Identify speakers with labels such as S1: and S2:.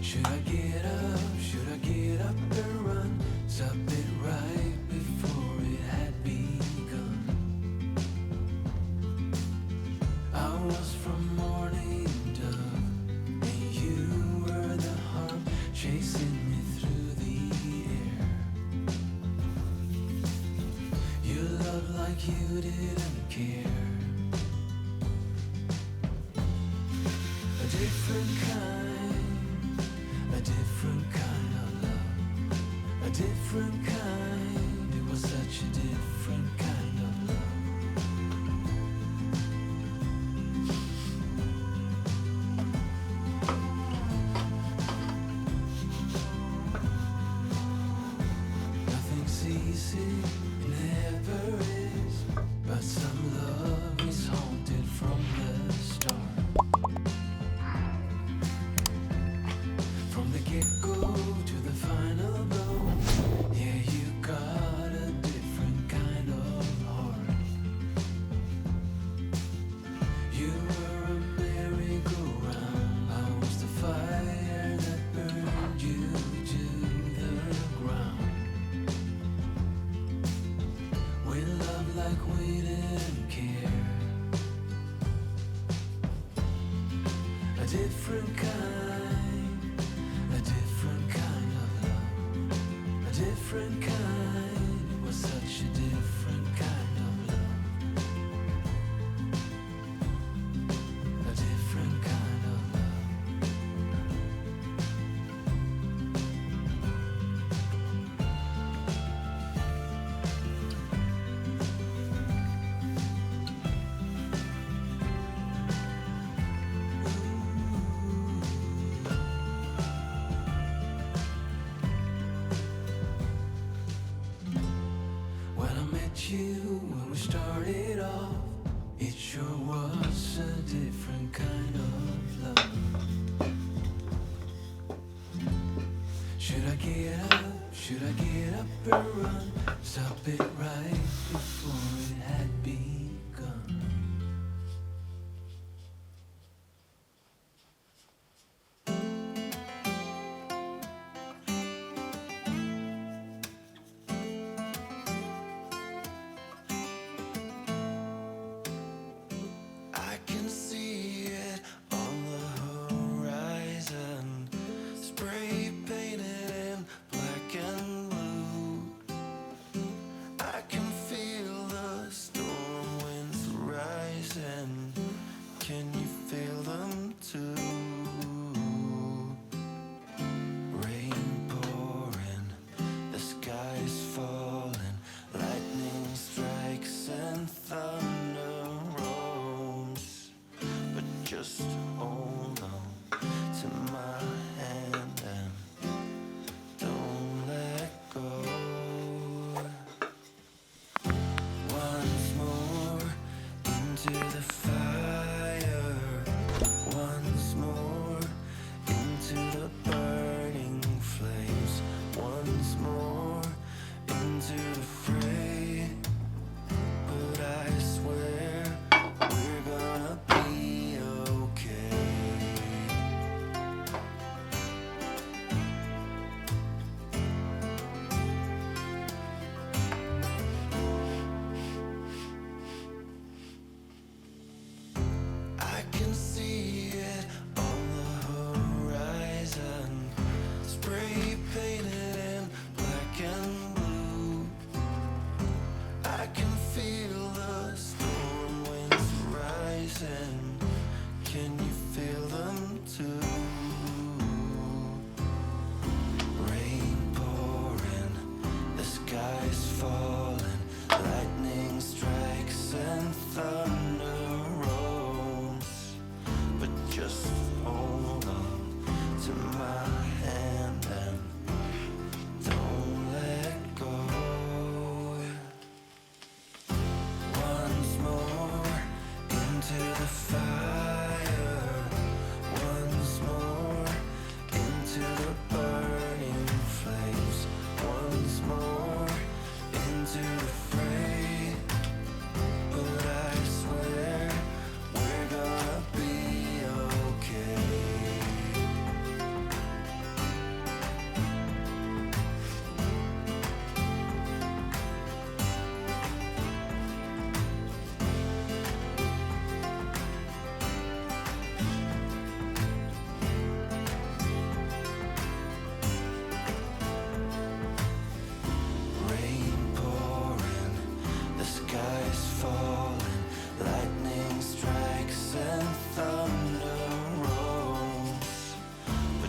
S1: Should I get up? Should I get up and run? Stop it right before it had begun. I was from morning dove, and you were the harp chasing me through the air. You loved like you didn't care. A different kind of love, a different kind. It was such a different kind of love. Nothing's easy, it never is, but some love is haunted from the start. From the get-go to the final blow, yeah, you got a different kind of heart. You were a merry-go-round, I was the fire that burned you to the ground. We loved like we didn't care. A different kind, a different kind of love, a different kind. It was such a different kind of love, a different kind of love. When I met you, when we started off, it sure was a different kind of love. Should I get up? Should I get up and run? Stop it right before it had begun. I can see it on the horizon, spray painted in black and blue. I can feel the storm winds rising. Can you feel them too? Rain pouring, the sky's falling, lightning strikes and thunder rolls. But just hold on to my hand and don't let go. Once more into the fire, once more into the burning flames, once more into the fray. But I swear we're gonna be okay. I can see it on the horizon, spray painted in black and blue. I can feel the storm winds rising. Can you feel them too? Rain pouring, the sky's falling, lightning strikes and thunder rolls. But just hold on to